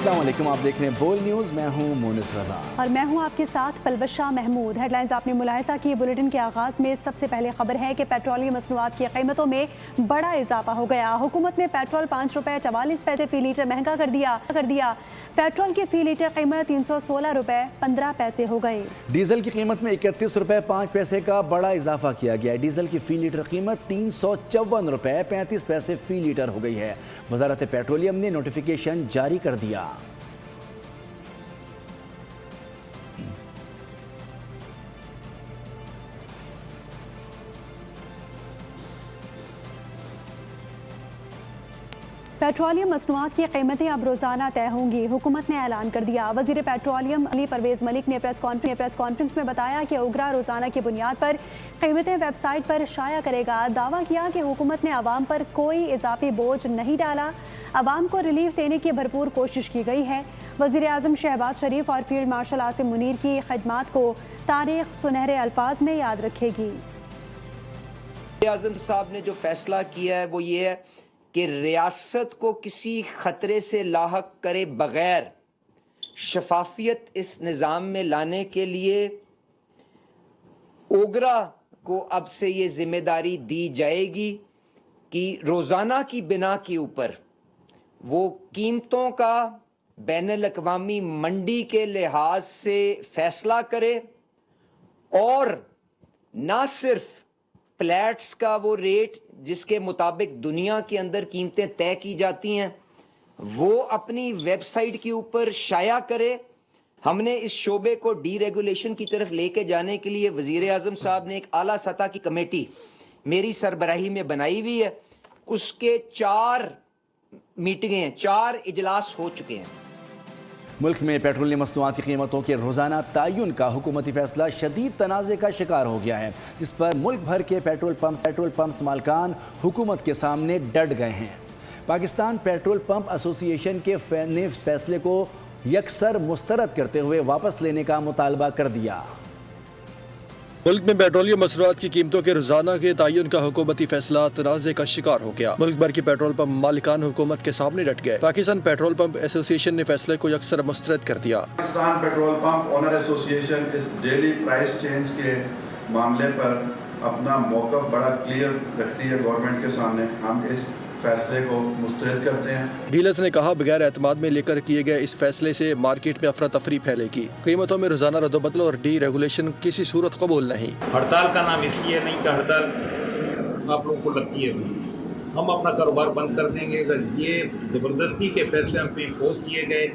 अस्सलाम वालेकुम, आप देख रहे हैं बोल न्यूज़। मैं हूं मोनिस रजा और मैं हूं आपके साथ पलवशा महमूद। हेडलाइंस आपने मुलाहिजा की। बुलेटिन के आगाज में सबसे पहले खबर है कि पेट्रोलियम मसनूआत की कीमतों में बड़ा इजाफा हो गया। हुकूमत ने पेट्रोल 5 रुपए 44 पैसे फी लीटर महंगा कर दिया। पेट्रोल की फी लीटर कीमत 316 रुपए 15 पैसे हो गई। डीजल की कीमत में 31 रुपए 5 पैसे का बड़ा इजाफा किया गया। डीजल की फी लीटर कीमत 354 रुपए 35 पैसे फी लीटर हो गई है। वजारत पेट्रोलियम ने नोटिफिकेशन जारी कर दिया। पेट्रोलियम मसनूआत की कीमतें अब रोजाना तय होंगी। हुकूमत ने ऐलान कर दिया। वजीर पेट्रोलियम अली परवेज मलिक ने प्रेस कॉन्फ्रेंस में बताया कि ओगरा रोजाना की बुनियाद पर कीमतें वेबसाइट पर शाया करेगा। दावा किया कि हुकूमत ने आवाम पर कोई इजाफी बोझ नहीं डाला। आवाम को रिलीफ देने की भरपूर कोशिश की गई है। वजीर आजम शहबाज शरीफ और फील्ड मार्शल आसिम मुनीर की खिदमात को तारीख सुनहरे अल्फाज में याद रखेगी। वजीर आजम साहब ने जो फैसला किया है वो ये है कि रियासत को किसी ख़तरे से लाहक करे बग़ैर शफाफियत इस निज़ाम में लाने के लिए ओगरा को अब से ये ज़िम्मेदारी दी जाएगी कि रोज़ाना की बिना के ऊपर वो कीमतों का बैनुल-अक़वामी मंडी के लिहाज से फ़ैसला करे और ना सिर्फ फ्लैट्स का वो रेट जिसके मुताबिक दुनिया के अंदर कीमतें तय की जाती हैं वो अपनी वेबसाइट के ऊपर शाया करे। हमने इस शोबे को डीरेगुलेशन की तरफ लेके जाने के लिए वज़ीर आज़म साहब ने एक आला सतह की कमेटी मेरी सरबराही में बनाई हुई है। उसके 4 मीटिंगें 4 इजलास हो चुके हैं। मुल्क में पेट्रोलियम मसनूआत की कीमतों के रोज़ाना तयन का हुकूमती फैसला शदीद तनाज़े का शिकार हो गया है, जिस पर मुल्क भर के पेट्रोल पंप्स मालकान हुकूमत के सामने डट गए हैं। पाकिस्तान पेट्रोल पंप एसोसिएशन के ने फैसले को यकसर मुस्तरद करते हुए वापस लेने का मुतालबा कर दिया। मुल्क में पेट्रोलियम मसनूआत की कीमतों के रोजाना के तयन का हुकूमती फैसला तनाज़े का शिकार हो गया। मुल्क भर के पेट्रोल पंप मालिकान हुकूमत के सामने डट गए। पाकिस्तान पेट्रोल पंप एसोसिएशन ने फैसले को यकसर मुस्तरद कर दिया। Pakistan petrol pump owner association इस डेली प्राइस चेंज के मामले पर अपना मौक़िफ़ बड़ा क्लियर रखती है गवर्नमेंट के सामने। हम इस फैसले को मुस्तरद करते हैं। डीलर्स ने कहा बगैर एतमाद में लेकर किए गए इस फैसले से मार्केट में अफरा तफरी फैलेगी। कीमतों में रोजाना रद्दोबदल और डी रेगुलेशन किसी सूरत कबूल नहीं। हड़ताल का नाम इसलिए नहीं कि हड़ताल आप लोगों को लगती है, हम अपना कारोबार बंद कर देंगे। अगर ये ज़बरदस्ती के फैसले हम पे इम्पोज किए गए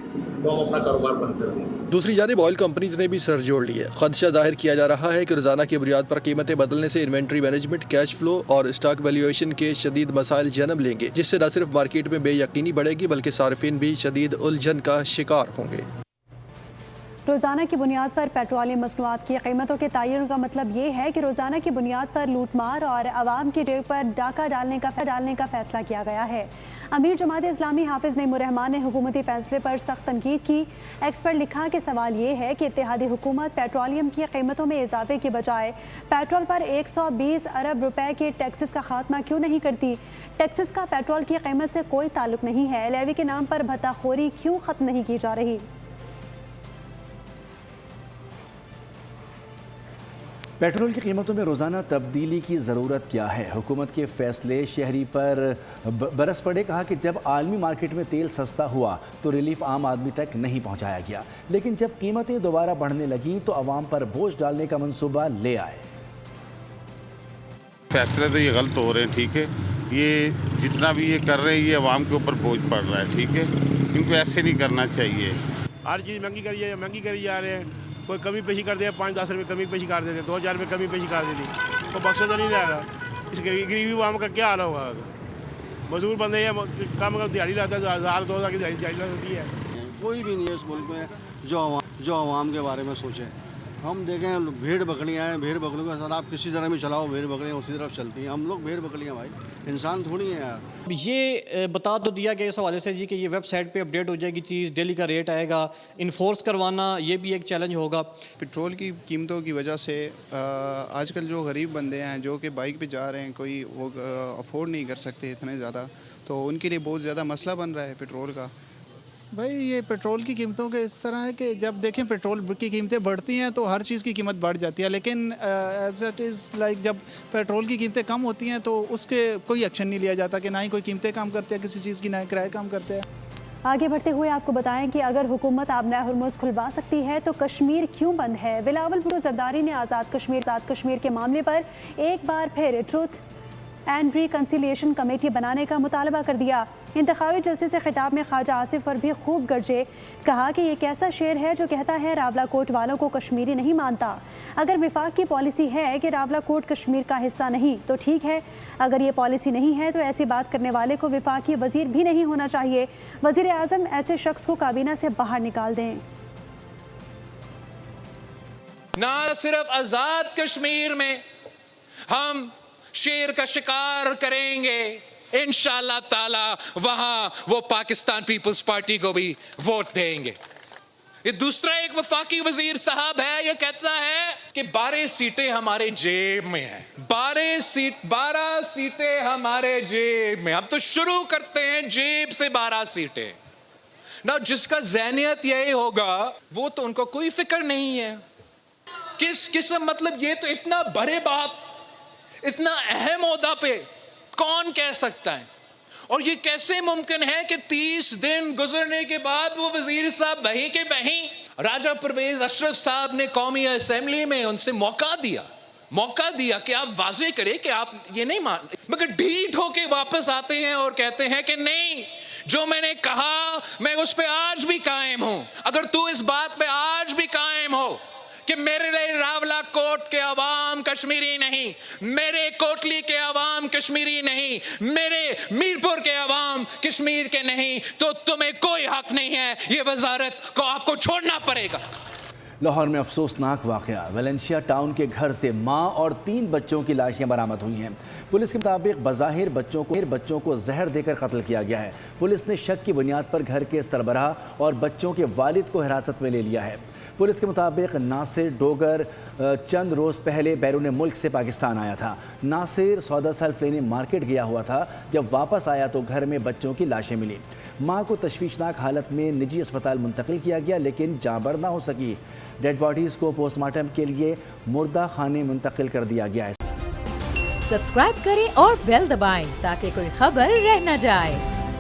तो हम अपना कारोबार बंद कर देंगे। दूसरी जानिब ऑयल कंपनीज ने भी सर जोड़ लिए। खदशा जाहिर किया जा रहा है कि रोजाना की बुनियाद पर कीमतें बदलने से इन्वेंट्री मैनेजमेंट, कैश फ्लो और स्टॉक वैल्यूएशन के शदीद मसाइल जन्म लेंगे, जिससे न सिर्फ मार्केट में बेयकीनी बढ़ेगी बल्कि सार्फिन भी शदीद उलझन का शिकार होंगे। रोज़ाना की बुनियाद पर पेट्रोलियम मसनूआत की कीमतों के तयन का मतलब ये है कि रोज़ाना की बुनियाद पर लूटमार और आवाम की जेब पर डाका डालने का फैसला किया गया है। अमीर जमात इस्लामी हाफिज नईमुर रहमान ने हुकूमती फैसले पर सख्त तनकीद की। एक्सपर्ट लिखा कि सवाल ये है कि इत्तेहादी हुकूमत पेट्रोलियम की कीमतों में इजाफे के बजाय पेट्रोल पर 120 अरब रुपए के टैक्सेस का खात्मा क्यों नहीं करती। टैक्सेस का पेट्रोल की कीमत से कोई ताल्लुक नहीं है। लेवी के नाम पर भत्ताखोरी क्यों ख़त्म नहीं की जा रही। पेट्रोल की कीमतों में रोज़ाना तब्दीली की ज़रूरत क्या है। हुकूमत के फैसले शहरी पर बरस पड़े। कहा कि जब आलमी मार्केट में तेल सस्ता हुआ तो रिलीफ आम आदमी तक नहीं पहुंचाया गया, लेकिन जब कीमतें दोबारा बढ़ने लगीं तो आवाम पर बोझ डालने का मंसूबा ले आए। फैसले तो ये गलत हो रहे हैं, ठीक है। ये जितना भी ये कर रहे हैं ये आवाम के ऊपर बोझ पड़ रहा है, ठीक है। इनको ऐसे नहीं करना चाहिए। हर चीज़ महंगी करी जा रहे हैं। कोई कमी पेशी कर दिया, 5-10 रुपये कमी पेशी कर देते, 2000 रुपये कमी पेशी कर देती, तो मकसद नहीं रहेगा। इस गरीबी आवाम का क्या हाल होगा। मजदूर बंदे हैं, कम दिहाड़ी लाता है, 1000-2000 की दिहाड़ी होती है। कोई भी नहीं है इस मुल्क में जो आवाम के बारे में सोचे। हम देखें भेड़ बकरियाँ हैं, भेड़ बकरियों के साथ आप किसी तरह भी चलाओ, भेड़ बकरियाँ उसी तरफ चलती हैं। हम लोग भेड़ बकरियाँ भाई, इंसान थोड़ी हैं यार। ये बता तो दिया गया इस हवाले से जी कि ये वेबसाइट पे अपडेट हो जाएगी चीज़, डेली का रेट आएगा। इन्फोर्स करवाना ये भी एक चैलेंज होगा। पेट्रोल की कीमतों की वजह से आजकल जो गरीब बंदे हैं जो कि बाइक पे जा रहे हैं, कोई वो अफोर्ड नहीं कर सकते इतने ज़्यादा, तो उनके लिए बहुत ज़्यादा मसला बन रहा है पेट्रोल का। بھائی یہ پیٹرول کی قیمتوں کے اس طرح ہے کہ جب دیکھیں پیٹرول کی قیمتیں بڑھتی ہیں تو ہر چیز کی قیمت بڑھ جاتی ہے، لیکن ایز اٹ از لائک جب پیٹرول کی قیمتیں کم ہوتی ہیں تو اس کے کوئی ایکشن نہیں لیا جاتا، کہ نہ ہی کوئی قیمتیں کم کرتے ہیں کسی چیز کی، نہ ہی کرائے کم کرتے ہیں۔ آگے بڑھتے ہوئے آپ کو بتائیں کہ اگر حکومت آبنائے ہرمز کھلوا سکتی ہے تو کشمیر کیوں بند ہے؟ بلاول بھٹو زرداری نے آزاد کشمیر کے معاملے پر ایک بار پھر ٹروتھ اینڈ ریکنسیلیشن کمیٹی بنانے کا مطالبہ کر دیا۔ انتخابی جلسے سے خطاب میں خواجہ آصف پر بھی خوب گرجے، کہا کہ یہ کیسا شعر ہے جو کہتا ہے راولہ کوٹ والوں کو کشمیری نہیں مانتا۔ اگر وفاق کی پالیسی ہے کہ راولہ کوٹ کشمیر کا حصہ نہیں تو ٹھیک ہے، اگر یہ پالیسی نہیں ہے تو ایسی بات کرنے والے کو وفاقی وزیر بھی نہیں ہونا چاہیے۔ وزیر اعظم ایسے شخص کو کابینہ سے باہر نکال دیں۔ نہ صرف آزاد کشمیر میں ہم شیر کا شکار کریں گے، انشاءاللہ تعالی وہاں وہ پاکستان پیپلز پارٹی کو بھی ووٹ دیں گے۔ یہ دوسرا ایک وفاقی وزیر صاحب ہے، یہ کہتا ہے کہ 12 سیٹیں ہمارے جیب میں ہیں، 12 سیٹیں ہمارے جیب میں۔ اب تو شروع کرتے ہیں جیب سے 12 سیٹیں۔ نہ جس کا ذہنیت یہی ہوگا وہ تو ان کو کوئی فکر نہیں ہے۔ کس قسم، مطلب یہ تو اتنا بڑے بات، اتنا اہم عہدہ پہ کون کہہ سکتا ہے؟ اور یہ کیسے ممکن ہے کہ 30 دن گزرنے کے بعد وہ وزیر صاحب وہیں کے وہیں؟ راجہ پرویز اشرف صاحب نے قومی اسمبلی میں ان سے موقع دیا کہ آپ واضح کریں کہ آپ یہ نہیں مان، مگر ڈھیٹ ہو کے واپس آتے ہیں اور کہتے ہیں کہ نہیں، جو میں نے کہا میں اس پہ آج بھی قائم ہوں۔ اگر تو اس بات پہ آج بھی قائم ہو کہ میرے لیے راولہ کوٹ کے عوام کشمیری نہیں، میرے کوٹلی کے عوام کشمیری نہیں، میرے میرپور کے عوام کشمیر کے نہیں، تو تمہیں کوئی حق نہیں ہے، یہ وزارت کو آپ کو چھوڑنا پڑے گا۔ لاہور میں افسوسناک واقعہ، ویلنسیا ٹاؤن کے گھر سے ماں اور 3 بچوں کی لاشیں برآمد ہوئی ہیں۔ پولیس کے مطابق بظاہر بچوں کو زہر دے کر قتل کیا گیا ہے۔ پولیس نے شک کی بنیاد پر گھر کے سربراہ اور بچوں کے والد کو حراست میں لے لیا ہے۔ پولیس کے مطابق ناصر ڈوگر چند روز پہلے بیرون ملک سے پاکستان آیا تھا۔ ناصر سودا سلف لینے مارکیٹ گیا ہوا تھا، جب واپس آیا تو گھر میں بچوں کی لاشیں ملی۔ ماں کو تشویشناک حالت میں نجی اسپتال منتقل کیا گیا لیکن جاں بر نہ ہو سکی۔ ڈیڈ باڈیز کو پوسٹ مارٹم کے لیے مردہ خانے منتقل کر دیا گیا ہے۔ سبسکرائب کریں اور بیل دبائیں تاکہ کوئی خبر رہ نہ جائے۔